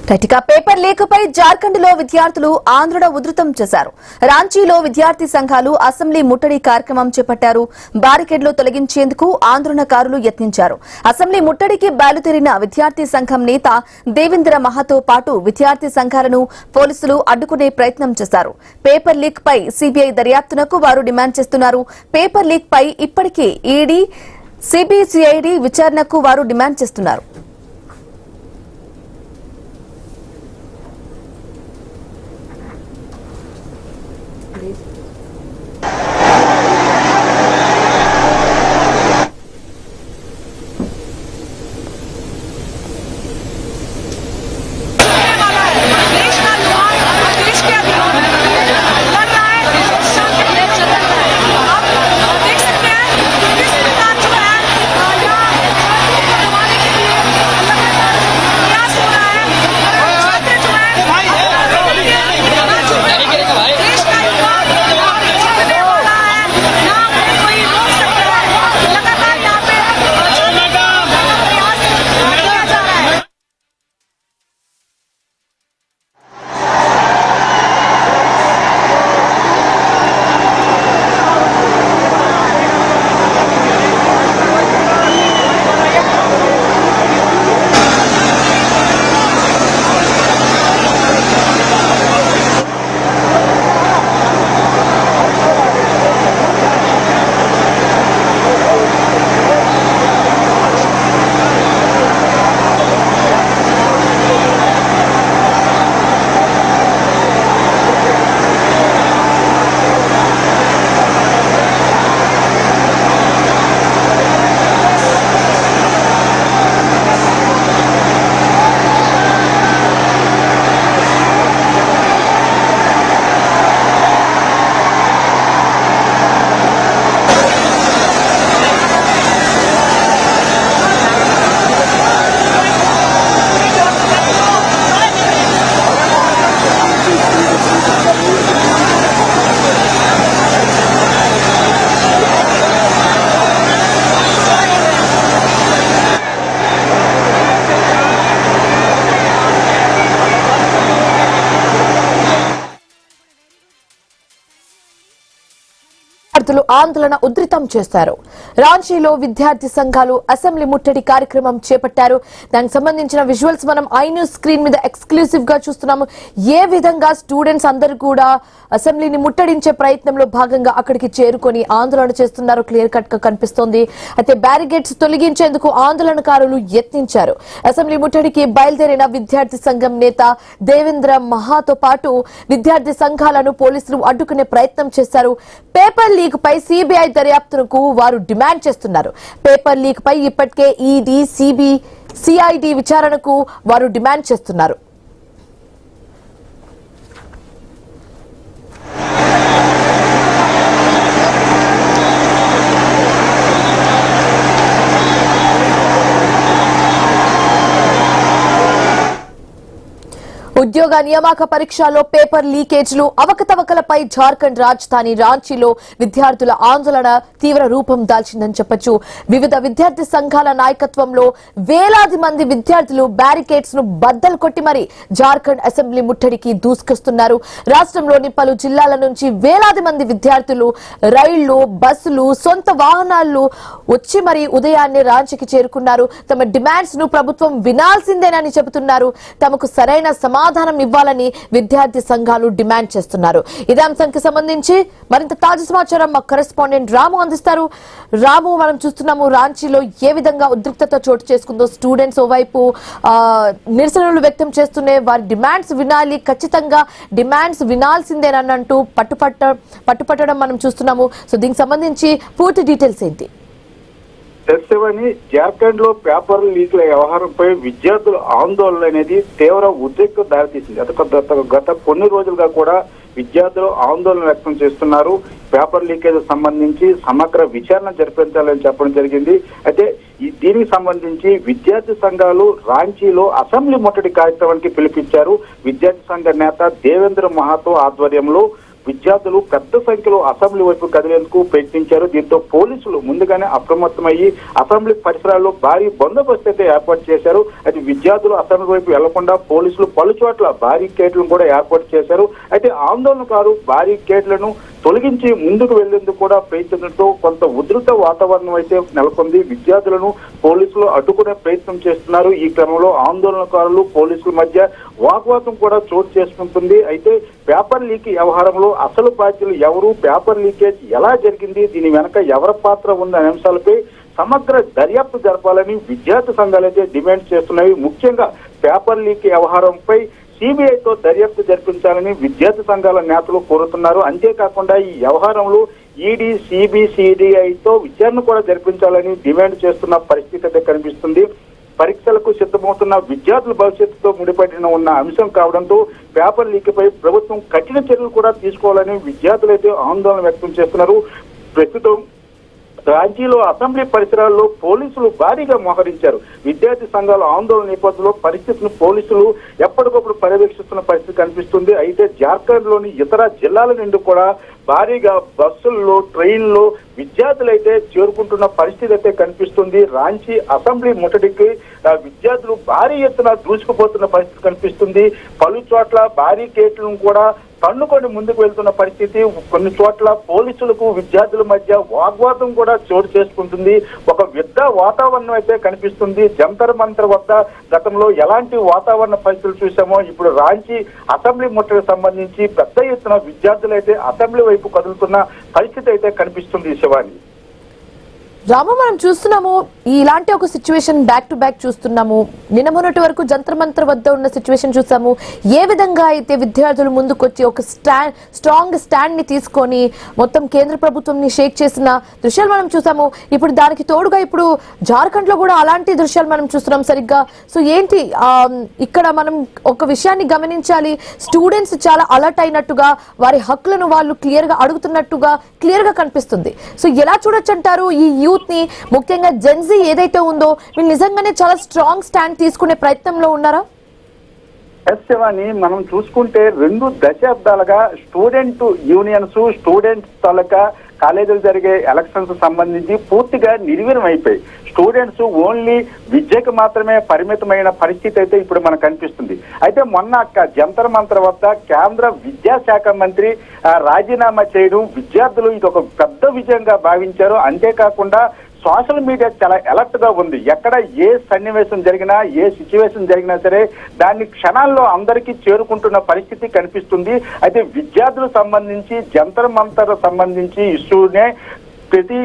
Paper లీక్పై జార్ఖండ్లో విద్యార్థులు ఆందోళన ఉధృతం చేశారు. రాంచీలో విద్యార్థి సంఘాలు అసెంబ్లీ ముట్టడి కార్యక్రమం చేపట్టారు. బారికేడ్లు తొలగించేందుకు ఆందోళనకారులు యత్నించారు. అసెంబ్లీ ముట్టడికి బయలుదేరిన విద్యార్థి సంఘం నేత దేవేంద్ర మహాతో పాటు విద్యార్థి సంఘాలను పోలీసులు అడ్డుకునే ప్రయత్నం చేశారు. పేపర్ లీక్ పై సీబీఐ దర్యాప్తునకు వారు డిమాండ్ చేస్తున్నారు. పేపర్ లీక్ పై ఇప్పటికే ఈడీ, సిబిసిఐడి విచారణకు వారు డిమాండ్ చేస్తున్నారు. ఆందోళన ఉధృతం చేశారు. రాంచీలో విద్యార్థి సంఘాలు అసెంబ్లీ ముట్టడి కార్యక్రమం చేపట్టారు. దానికి సంబంధించిన విజువల్స్ మనం ఐన్యూస్ స్క్రీన్ మీద ఎక్స్క్లూసివ్ గా చూస్తున్నాము. ఏ విధంగా స్టూడెంట్స్ అందరూ కూడా అసెంబ్లీని ముట్టడించే ప్రయత్నంలో భాగంగా అక్కడికి చేరుకొని ఆందోళన చేస్తున్నారు క్లియర్ కట్ గా కనిపిస్తోంది. అయితే బ్యారికేడ్స్ తొలగించేందుకు ఆందోళనకారులు యత్నించారు. అసెంబ్లీ ముట్టడికి బయలుదేరిన విద్యార్థి సంఘం నేత దేవేంద్ర మహాతో పాటు విద్యార్థి సంఘాలను పోలీసులు అడ్డుకునే ప్రయత్నం చేశారు. పేపర్ లీక్ పై సిబిఐ దర్యాప్తునకు వారు డిమాండ్ చేస్తున్నారు. పేపర్ లీక్ పై ఇప్పటికే ఈడీ, సిబిసిఐడి విచారణకు వారు డిమాండ్ చేస్తున్నారు. ఉద్యోగ నియామక పరీక్షల్లో పేపర్ లీకేజ్లు, అవకతవకలపై జార్ఖండ్ రాజధాని రాంచీలో విద్యార్థుల ఆందోళన తీవ్ర రూపం దాల్చిందని చెప్పొచ్చు. వివిధ విద్యార్థి సంఘాల నాయకత్వంలో వేలాది మంది విద్యార్థులు బ్యారికేడ్స్ ను బద్దలు కొట్టి మరి జార్ఖండ్ అసెంబ్లీ ముట్టడికి దూసుకొస్తున్నారు. రాష్ట్రంలోని పలు జిల్లాల నుంచి వేలాది మంది విద్యార్థులు రైళ్లు, బస్సులు, సొంత వాహనాలు వచ్చి మరి ఉదయాన్నే రాంచీకి చేరుకున్నారు. తమ డిమాండ్స్ ను ప్రభుత్వం వినాల్సిందేనని చెబుతున్నారు. తమకు సరైన సమాధానం ఇవ్వాలని విద్యార్థి సంఘాలు డిమాండ్ చేస్తున్నారు. ఇదే అంశానికి సంబంధించి మరింత తాజా సమాచారం మా కరెస్పాండెంట్ రాము అందిస్తారు. రాము, మనం చూస్తున్నాము రాంచీలో ఏ విధంగా ఉద్రిక్తత చోటు చేసుకుందో. స్టూడెంట్స్ ఓవైపు నిరసనలు వ్యక్తం చేస్తూనే వారి డిమాండ్స్ వినాలి, ఖచ్చితంగా డిమాండ్స్ వినాల్సిందేనంటూ పట్టుపట్టడం మనం చూస్తున్నాము. సో దీనికి సంబంధించి పూర్తి డీటెయిల్స్ ఏంటి? జార్ఖండ్ లో పేపర్ లీక్ల వ్యవహారంపై విద్యార్థుల ఆందోళన అనేది తీవ్ర ఉద్రిక్తత దారితీసింది. గత కొన్ని రోజులుగా కూడా విద్యార్థులు ఆందోళన వ్యక్తం చేస్తున్నారు. పేపర్ లీకేజ్ సంబంధించి సమగ్ర విచారణ జరిపించాలని చెప్పడం జరిగింది. అయితే దీనికి సంబంధించి విద్యార్థి సంఘాలు రాంచీలో అసెంబ్లీ ముట్టడి కార్యక్రమానికి పిలిపించారు. విద్యార్థి సంఘ నేత దేవేంద్ర మహాతో ఆధ్వర్యంలో విద్యార్థులు పెద్ద సంఖ్యలో అసెంబ్లీ వైపు కదిలేందుకు ప్రయత్నించారు. దీంతో పోలీసులు ముందుగానే అప్రమత్తమయ్యి అసెంబ్లీ పరిసరాల్లో భారీ బందోబస్తు అయితే ఏర్పాటు చేశారు. అయితే విద్యార్థులు అసెంబ్లీ వైపు వెళ్లకుండా పోలీసులు పలు చోట్ల బారికేడ్లను కూడా ఏర్పాటు చేశారు. అయితే ఆందోళనకారు బారికేడ్లను తొలగించి ముందుకు వెళ్లేందుకు కూడా ప్రయత్నంతో కొంత ఉధృత వాతావరణం అయితే నెలకొంది. విద్యార్థులను పోలీసులు అడ్డుకునే ప్రయత్నం చేస్తున్నారు. ఈ క్రమంలో ఆందోళనకారులు పోలీసుల మధ్య వాగ్వాదం కూడా చోటు చేసుకుంటుంది. అయితే పేపర్ లీక్ వ్యవహారంలో అసలు బాధ్యులు ఎవరు, పేపర్ లీకేజ్ ఎలా జరిగింది, దీని వెనక ఎవరి పాత్ర ఉందనే అంశాలపై సమగ్ర దర్యాప్తు జరపాలని విద్యార్థి సంఘాలు అయితే డిమాండ్ చేస్తున్నాయి. ముఖ్యంగా పేపర్ లీక్ వ్యవహారంపై సిబిఐతో దర్యాప్తు జరిపించాలని విద్యార్థి సంఘాల నేతలు కోరుతున్నారు. అంతేకాకుండా ఈ వ్యవహారంలో ఈడీ, సిబిసిడిఐతో విచారణ కూడా జరిపించాలని డిమాండ్ చేస్తున్న పరిస్థితి అయితే కనిపిస్తుంది. పరీక్షలకు సిద్ధమవుతున్న విద్యార్థుల భవిష్యత్తుతో ముడిపడిన ఉన్న అంశం కావడంతో పేపర్ లీక్ పై ప్రభుత్వం కఠిన చర్యలు కూడా తీసుకోవాలని విద్యార్థులు అయితే ఆందోళన వ్యక్తం చేస్తున్నారు. ప్రస్తుతం రాంచీలో అసెంబ్లీ పరిసరాల్లో పోలీసులు భారీగా మోహరించారు. విద్యార్థి సంఘాల ఆందోళన నేపథ్యంలో పరిస్థితిని పోలీసులు ఎప్పటికప్పుడు పర్యవేక్షిస్తున్న పరిస్థితి కనిపిస్తుంది. అయితే జార్ఖండ్ లోని ఇతర జిల్లాల నుండి కూడా భారీగా బస్సుల్లో, ట్రైన్లో విద్యార్థులు అయితే చేరుకుంటున్న పరిస్థితి అయితే కనిపిస్తుంది. రాంచీ అసెంబ్లీ ముట్టడికి విద్యార్థులు భారీ ఎత్తున దూసుకుపోతున్న పరిస్థితి కనిపిస్తుంది. పలు చోట్ల బారికేడ్లను కూడా తన్నుకొని ముందుకు వెళ్తున్న పరిస్థితి, కొన్ని చోట్ల పోలీసులకు విద్యార్థుల మధ్య వాగ్వాదం కూడా చోటు చేసుకుంటుంది. ఒక యుద్ధ వాతావరణం అయితే కనిపిస్తుంది. జంతర్ మంతర్ వద్ద గతంలో ఎలాంటి వాతావరణ పరిస్థితులు చూసామో ఇప్పుడు రాంచీ అసెంబ్లీ ముట్టడికి సంబంధించి పెద్ద ఎత్తున విద్యార్థులు అయితే అసెంబ్లీ వైపు కదులుతున్న పరిస్థితి అయితే కనిపిస్తుంది. శివాని, రాము, మనం చూస్తున్నాము ఇలాంటి ఒక సిచ్యువేషన్ బ్యాక్ టు బ్యాక్ చూస్తున్నాము. నిన్న మొన్నటి వరకు జంతర్ మంతర్ వద్ద ఉన్న సిచ్యువేషన్ చూసాము. ఏ విధంగా అయితే విద్యార్థులు ముందుకొచ్చి ఒక స్ట్రాంగ్ స్టాండ్ ని తీసుకొని మొత్తం కేంద్ర ప్రభుత్వం ని షేక్ చేసిన దృశ్యాలు మనం చూసాము. ఇప్పుడు దానికి తోడుగా ఇప్పుడు జార్ఖండ్ లో కూడా అలాంటి దృశ్యాలు మనం చూస్తున్నాం సరిగ్గా. సో ఏంటి ఇక్కడ మనం ఒక విషయాన్ని గమనించాలి. స్టూడెంట్స్ చాలా అలర్ట్ అయినట్టుగా, వారి హక్కులను వాళ్ళు క్లియర్ గా అడుగుతున్నట్టుగా క్లియర్ గా కనిపిస్తుంది. సో ఎలా చూడొచ్చు అంటారు ఈ యూత్ ని, ముఖ్యంగా జెన్జీ ఏదైతే ఉందో వీళ్ళు నిజంగానే చాలా స్ట్రాంగ్ స్టాండ్ తీసుకునే ప్రయత్నంలో ఉన్నారా? శివాని, మనం చూసుకుంటే 2 దశాబ్దాలుగా స్టూడెంట్ యూనియన్స్, స్టూడెంట్స్ తాలూకా కాలేజీలు జరిగే ఎలక్షన్స్ సంబంధించి పూర్తిగా నిర్వీర్యం అయిపోయి స్టూడెంట్స్ ఓన్లీ విద్యకు మాత్రమే పరిమితమైన పరిస్థితి అయితే ఇప్పుడు మనకు కనిపిస్తుంది. అయితే మొన్న జంతర్ మంతర్ వద్ద కేంద్ర విద్యాశాఖ మంత్రి రాజీనామా చేయడం విద్యార్థులు ఇది ఒక పెద్ద విజయంగా భావించారు. అంతేకాకుండా సోషల్ మీడియా చాలా అలర్ట్ గా ఉంది. ఎక్కడ ఏ సన్నివేశం జరిగినా, ఏ సిచ్యువేషన్ జరిగినా సరే దాన్ని క్షణాల్లో అందరికీ చేరుకుంటున్న పరిస్థితి కనిపిస్తుంది. అయితే విద్యార్థులకు సంబంధించి జంతర్ మంతర్ సంబంధించి ఇష్యూనే ప్రతి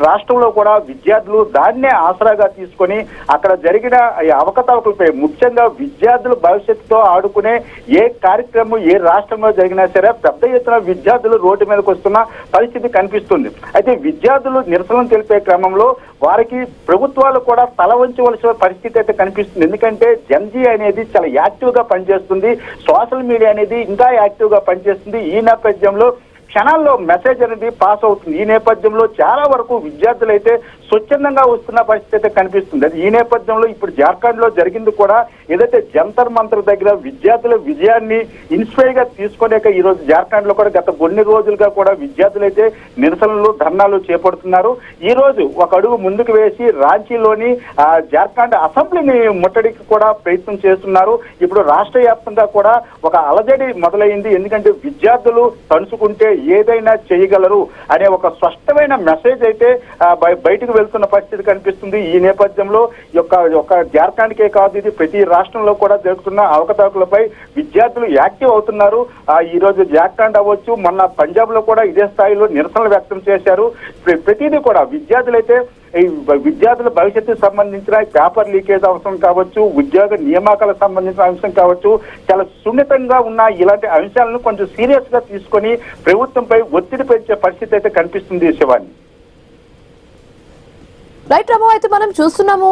రాష్ట్రంలో కూడా విద్యార్థులు దాన్నే ఆసరాగా తీసుకొని అక్కడ జరిగిన అవకతవకలపై, ముఖ్యంగా విద్యార్థుల భవిష్యత్తుతో ఆడుకునే ఏ కార్యక్రమం ఏ రాష్ట్రంలో జరిగినా సరే పెద్ద ఎత్తున విద్యార్థులు రోడ్డు మీదకి వస్తున్న పరిస్థితి కనిపిస్తుంది. అయితే విద్యార్థులు నిరసనలు తెలిపే క్రమంలో వారికి ప్రభుత్వాలు కూడా తల వంచవలసిన పరిస్థితి అయితే కనిపిస్తుంది. ఎందుకంటే జెన్జీ అనేది చాలా యాక్టివ్ గా పనిచేస్తుంది, సోషల్ మీడియా అనేది ఇంకా యాక్టివ్ గా పనిచేస్తుంది. ఈ నేపథ్యంలో క్షణాల్లో మెసేజ్ అనేది పాస్ అవుతుంది. ఈ నేపథ్యంలో చాలా వరకు విద్యార్థులు అయితే స్వచ్ఛందంగా వస్తున్న పరిస్థితి అయితే కనిపిస్తుంది. అది ఈ నేపథ్యంలో ఇప్పుడు జార్ఖండ్ లో జరిగింది కూడా ఏదైతే జంతర్ మంతర్ దగ్గర విద్యార్థుల విజయాన్ని ఇన్స్పైర్ గా తీసుకోలేక ఈ రోజు జార్ఖండ్ లో కూడా గత కొన్ని రోజులుగా కూడా విద్యార్థులు అయితే నిరసనలు, ధర్నాలు చేపడుతున్నారు. ఈ రోజు ఒక అడుగు ముందుకు వేసి రాంచీలోని జార్ఖండ్ అసెంబ్లీని ముట్టడికి కూడా ప్రయత్నం చేస్తున్నారు. ఇప్పుడు రాష్ట్ర వ్యాప్తంగా కూడా ఒక అలజడి మొదలైంది. ఎందుకంటే విద్యార్థులు తలుచుకుంటే ఏదైనా చేయగలరు అనే ఒక స్పష్టమైన మెసేజ్ అయితే బయటకు వెళ్తున్న పరిస్థితి కనిపిస్తుంది. ఈ నేపథ్యంలో ఒక జార్ఖండ్కే కాదు, ఇది ప్రతి రాష్ట్రంలో కూడా జరుగుతున్న అవకతవకలపై విద్యార్థులు యాక్టివ్ అవుతున్నారు. ఈ రోజు జార్ఖండ్ అవ్వచ్చు, మొన్న పంజాబ్ లో కూడా ఇదే స్థాయిలో నిరసనలు వ్యక్తం చేశారు. ప్రతిదీ కూడా విద్యార్థులైతే ఈ విద్యార్థుల భవిష్యత్తుకు సంబంధించిన పేపర్ లీకేజ్ అంశం కావచ్చు, ఉద్యోగ నియామకాలకు సంబంధించిన అంశం కావచ్చు, చాలా సున్నితంగా ఉన్న ఇలాంటి అంశాలను కొంచెం సీరియస్ గా తీసుకొని ప్రభుత్వంపై ఒత్తిడి పెంచే పరిస్థితి అయితే కనిపిస్తుంది. శివాని, రైట్ రాము, అయితే మనం చూస్తున్నాము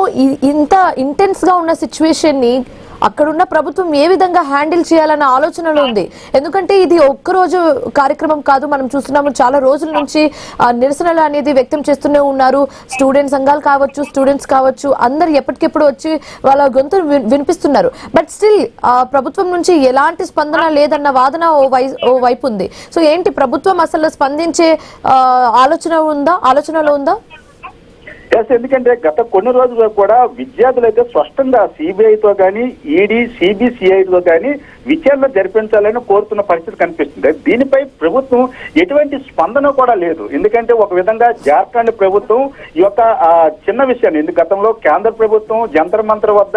ఇంత ఇంటెన్స్ గా ఉన్న సిచ్యువేషన్ ని అక్కడున్న ప్రభుత్వం ఏ విధంగా హ్యాండిల్ చేయాలన్న ఆలోచనలో ఉంది. ఎందుకంటే ఇది ఒక్కరోజు కార్యక్రమం కాదు, మనం చూస్తున్నాము చాలా రోజుల నుంచి నిరసనలు అనేది వ్యక్తం చేస్తూనే ఉన్నారు. స్టూడెంట్ సంఘాలు కావచ్చు, స్టూడెంట్స్ కావచ్చు, అందరు ఎప్పటికెప్పుడు వచ్చి వాళ్ళ గొంతు వినిపిస్తున్నారు. బట్ స్టిల్ ప్రభుత్వం నుంచి ఎలాంటి స్పందన లేదన్న వాదన ఓ వైపు ఉంది. సో ఏంటి ప్రభుత్వం అసలు స్పందించే ఆలోచనలో ఉందా? ఎందుకంటే గత కొన్ని రోజులుగా కూడా విద్యార్థులు అయితే స్పష్టంగా సిబిఐతో కానీ ఈడీ సిబిసిఐతో కానీ విచారణ జరిపించాలని కోరుతున్న పరిస్థితి కనిపిస్తుంది. దీనిపై ప్రభుత్వం ఎటువంటి స్పందన కూడా లేదు. ఎందుకంటే ఒక విధంగా జార్ఖండ్ ప్రభుత్వం ఈ యొక్క చిన్న విషయాన్ని గతంలో కేంద్ర ప్రభుత్వం జంతర్ మంతర్ వద్ద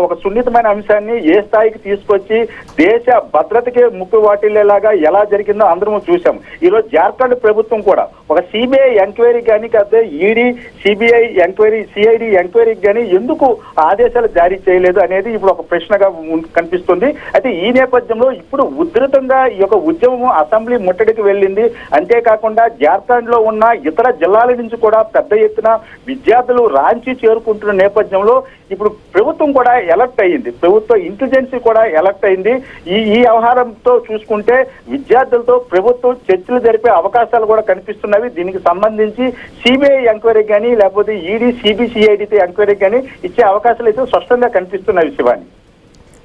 ఒక సున్నితమైన అంశాన్ని ఏ స్థాయికి తీసుకొచ్చి దేశ భద్రతకి ముప్పు వాటిల్లేలాగా ఎలా జరిగిందో అందరం చూసాం. ఈరోజు జార్ఖండ్ ప్రభుత్వం కూడా ఒక సిబిఐ ఎంక్వైరీ కానీ కాకపోతే ఈడీ సిబిఐ ఎంక్వైరీ సిఐడి ఎంక్వైరీకి కానీ ఎందుకు ఆదేశాలు జారీ చేయలేదు అనేది ఇప్పుడు ఒక ప్రశ్నగా కనిపిస్తుంది. అయితే ఈ నేపథ్యంలో ఇప్పుడు ఉధృతంగా ఈ యొక్క ఉద్యమం అసెంబ్లీ ముట్టడికి వెళ్ళింది. అంతేకాకుండా జార్ఖండ్ లో ఉన్న ఇతర జిల్లాల నుంచి కూడా పెద్ద ఎత్తున విద్యార్థులు రాంచీ చేరుకుంటున్న నేపథ్యంలో ఇప్పుడు ప్రభుత్వం కూడా ఎలర్ట్ అయ్యింది, ప్రభుత్వ ఇంటెలిజెన్సీ కూడా ఎలర్ట్ అయింది. ఈ వ్యవహారంతో చూసుకుంటే విద్యార్థులతో ప్రభుత్వం చర్చలు జరిపే అవకాశాలు కూడా కనిపిస్తున్నవి. దీనికి సంబంధించి సిబిఐ ఎంక్వైరీ కానీ లేకపోతే ఈడీ సిబిసిఐడితో ఎంక్వైరీ కానీ ఇచ్చే అవకాశాలు అయితే స్పష్టంగా కనిపిస్తున్నాయి. శివాని,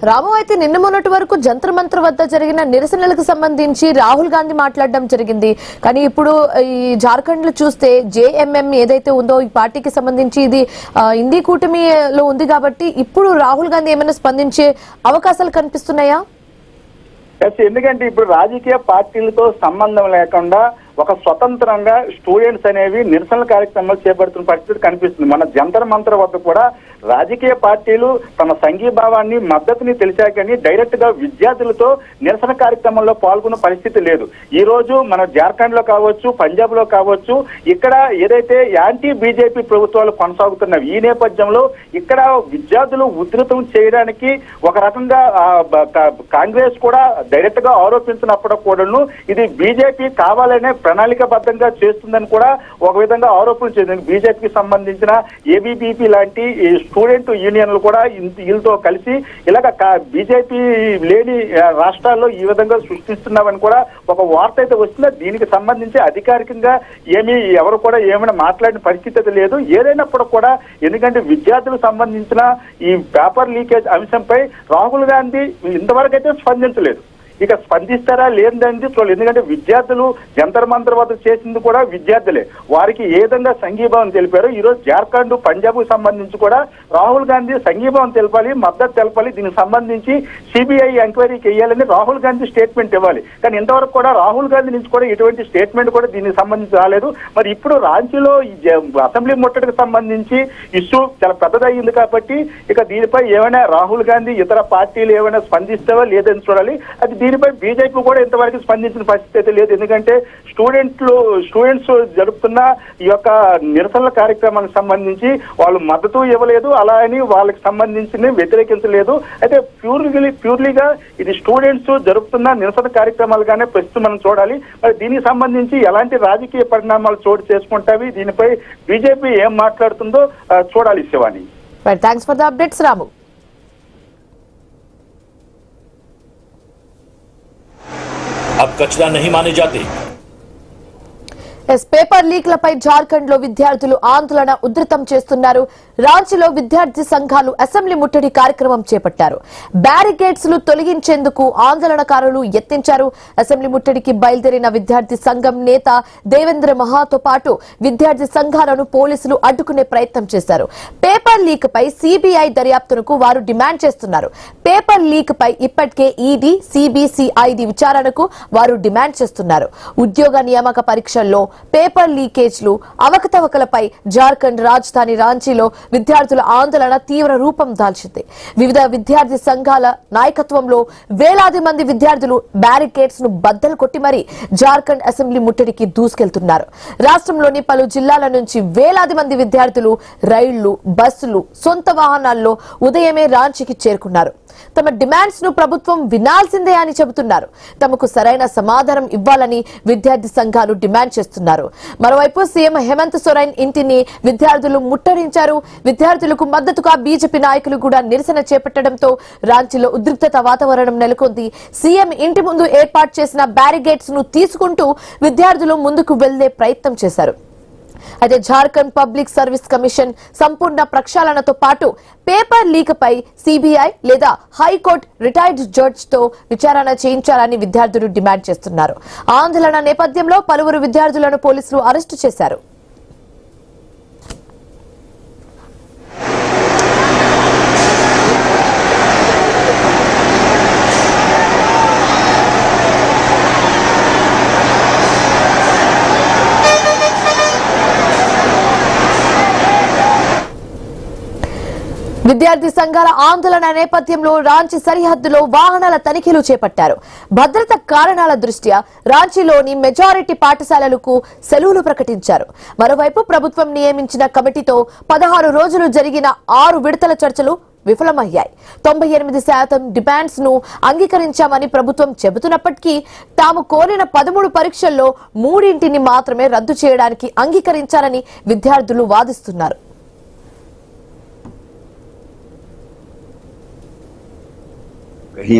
రాము, అయితే నిన్న మొన్నటి వరకు జంతర్ మంతర్ వద్ద జరిగిన నిరసనలకు సంబంధించి రాహుల్ గాంధీ మాట్లాడడం జరిగింది. కానీ ఇప్పుడు ఈ జార్ఖండ్ లో చూస్తే జేఎంఎం ఏదైతే ఉందో ఈ పార్టీకి సంబంధించి ఇది ఇందీ కూటమిలో ఉంది కాబట్టి ఇప్పుడు రాహుల్ గాంధీ ఏమైనా స్పందించే అవకాశాలు కనిపిస్తున్నాయా? ఎందుకంటే ఇప్పుడు రాజకీయ పార్టీలతో సంబంధం లేకుండా ఒక స్వతంత్రంగా స్టూడెంట్స్ అనేవి నిరసన కార్యక్రమాలు చేపడుతున్న పరిస్థితి కనిపిస్తుంది. మన జంతర్ మంతర్ వద్ద కూడా రాజకీయ పార్టీలు తమ సంఘీభావాన్ని మద్దతుని తెలిసా కానీ డైరెక్ట్ గా విద్యార్థులతో నిరసన కార్యక్రమంలో పాల్గొన్న పరిస్థితి లేదు. ఈ రోజు మన జార్ఖండ్ లో కావచ్చు, పంజాబ్ లో కావచ్చు, ఇక్కడ ఏదైతే యాంటీ బీజేపీ ప్రభుత్వాలు కొనసాగుతున్నవి. ఈ నేపథ్యంలో ఇక్కడ విద్యార్థులు ఉధృతం చేయడానికి ఒక రకంగా కాంగ్రెస్ కూడా డైరెక్ట్ గా ఆరోపించినప్పుడు కూడాను ఇది బీజేపీ కావాలనే ప్రణాళికబద్ధంగా చేస్తుందని కూడా ఒక విధంగా ఆరోపణలు చేసింది. బీజేపీకి సంబంధించిన ఏబీవీపీ లాంటి స్టూడెంట్ యూనియన్లు కూడా వీళ్ళతో కలిసి ఇలాగ బీజేపీ లేని రాష్ట్రాల్లో ఈ విధంగా సృష్టిస్తున్నామని కూడా ఒక వార్త అయితే వస్తుందా. దీనికి సంబంధించి అధికారికంగా ఎవరు కూడా ఏమైనా మాట్లాడిన పరిస్థితి లేదు. ఏదైనప్పుడు కూడా ఎందుకంటే విద్యార్థులకు సంబంధించిన ఈ పేపర్ లీకేజ్ అంశంపై రాహుల్ గాంధీ ఇంతవరకు అయితే స్పందించలేదు. ఇక స్పందిస్తారా లేదండి చూడాలి. ఎందుకంటే విద్యార్థులు జంతర్ మంతర్ వద్ద చేసింది కూడా విద్యార్థులే. వారికి ఏ విధంగా సంఘీభావం తెలిపారు. ఈ రోజు జార్ఖండ్ పంజాబ్ కు సంబంధించి కూడా రాహుల్ గాంధీ సంఘీభావం తెలపాలి, మద్దతు తెలపాలి. దీనికి సంబంధించి సిబిఐ ఎంక్వైరీకి వేయాలని రాహుల్ గాంధీ స్టేట్మెంట్ ఇవ్వాలి. కానీ ఇంతవరకు కూడా రాహుల్ గాంధీ నుంచి కూడా ఎటువంటి స్టేట్మెంట్ కూడా దీనికి సంబంధించి రాలేదు. మరి ఇప్పుడు రాంచీలో అసెంబ్లీ ముట్టడికి సంబంధించి ఇష్యూ చాలా పెద్దదయ్యింది కాబట్టి ఇక దీనిపై ఏమైనా రాహుల్ గాంధీ ఇతర పార్టీలు ఏమైనా స్పందిస్తావా లేదని చూడాలి. అది దీనిపై బీజేపీ కూడా ఇంతవరకు స్పందించిన పరిస్థితి అయితే లేదు. ఎందుకంటే స్టూడెంట్స్ జరుపుతున్న ఈ యొక్క నిరసనల కార్యక్రమానికి సంబంధించి వాళ్ళు మద్దతు ఇవ్వలేదు, అలా అని వాళ్ళకి సంబంధించి వ్యతిరేకించలేదు. అయితే ప్యూర్లీగా ఇది స్టూడెంట్స్ జరుపుతున్న నిరసన కార్యక్రమాలుగానే ప్రస్తుతం మనం చూడాలి. మరి దీనికి సంబంధించి ఎలాంటి రాజకీయ పరిణామాలు చోటు చేసుకుంటావి, దీనిపై బీజేపీ ఏం మాట్లాడుతుందో చూడాలి. Shivani, thanks for the updates Ramu. अब कचरा नहीं माने जाते। పేపర్ లీక్లపై జార్ఖండ్ లో విద్యార్థులు ఆందోళన ఉధృతం చేస్తున్నారు. రాంచీలో విద్యార్థి సంఘాలు అసెంబ్లీ ముట్టడి కార్యక్రమం చేపట్టారు. బ్యారికేడ్స్ లు తొలగించేందుకు ఆందోళనకారులు యత్నించారు. అసెంబ్లీ ముట్టడికి బయలుదేరిన విద్యార్థి సంఘం నేత దేవేంద్ర మహాతో పాటు విద్యార్థి సంఘాలను పోలీసులు అడ్డుకునే ప్రయత్నం చేశారు. పేపర్ లీక్ పై సిబిఐ దర్యాప్తునకు వారు డిమాండ్ చేస్తున్నారు. పేపర్ లీక్ పై ఇప్పటికే ఈడీ సిబిసిఐడి విచారణకు వారు డిమాండ్ చేస్తున్నారు. ఉద్యోగ నియామక పరీక్షల్లో పేపర్ లీకేజ్లు అవకతవకలపై జార్ఖండ్ రాజధాని రాంచీలో విద్యార్థుల ఆందోళన తీవ్ర రూపం దాల్చింది. వివిధ విద్యార్థి సంఘాల నాయకత్వంలో వేలాది మంది విద్యార్థులు బ్యారికేడ్స్ ను బద్దలు కొట్టి మరీ జార్ఖండ్ అసెంబ్లీ ముట్టడికి దూసుకెళ్తున్నారు. రాష్ట్రంలోని పలు జిల్లాల నుంచి వేలాది మంది విద్యార్థులు రైళ్లు, బస్సులు, సొంత వాహనాల్లో ఉదయమే రాంచీకి చేరుకున్నారు. తమ డిమాండ్స్ ను ప్రభుత్వం వినాల్సిందే అని చెబుతున్నారు. తమకు సరైన సమాధానం ఇవ్వాలని విద్యార్థి సంఘాలు డిమాండ్ చేస్తున్నారు. చేస్తున్నారు. మరోవైపు సీఎం హేమంత్ సోరెన్ ఇంటిని విద్యార్థులు ముట్టడించారు. విద్యార్థులకు మద్దతుగా బీజేపీ నాయకులు కూడా నిరసన చేపట్టడంతో రాంచీలో ఉద్రిక్తత వాతావరణం నెలకొంది. సీఎం ఇంటి ముందు ఏర్పాటు చేసిన బ్యారిగేడ్స్ ను తీసుకుంటూ విద్యార్థులు ముందుకు వెళ్లే ప్రయత్నం చేశారు. అయితే జార్ఖండ్ పబ్లిక్ సర్వీస్ కమిషన్ సంపూర్ణ ప్రక్షాళనతో పాటు పేపర్ లీక్ పై సిబిఐ లేదా హైకోర్టు రిటైర్డ్ జడ్జ్ తో విచారణ చేయించాలని విద్యార్థులు డిమాండ్ చేస్తున్నారు. ఆందోళన నేపథ్యంలో పలువురు విద్యార్థులను పోలీసులు అరెస్టు చేశారు. విద్యార్థి సంఘాల ఆందోళన నేపథ్యంలో రాంచీ సరిహద్దులో వాహనాల తనిఖీలు చేపట్టారు. భద్రత కారణాల దృష్ట్యా రాంచీలోని మెజారిటీ పాఠశాలలకు సెలవులు ప్రకటించారు. మరోవైపు ప్రభుత్వం నియమించిన కమిటీతో 16 రోజులు జరిగిన 6 విడతల చర్చలు విఫలమయ్యాయి. 98% డిమాండ్స్ ను అంగీకరించామని ప్రభుత్వం చెబుతున్నప్పటికీ తాము కోరిన 13 పరీక్షల్లో 3 మాత్రమే రద్దు చేయడానికి అంగీకరించారని విద్యార్థులు వాదిస్తున్నారు.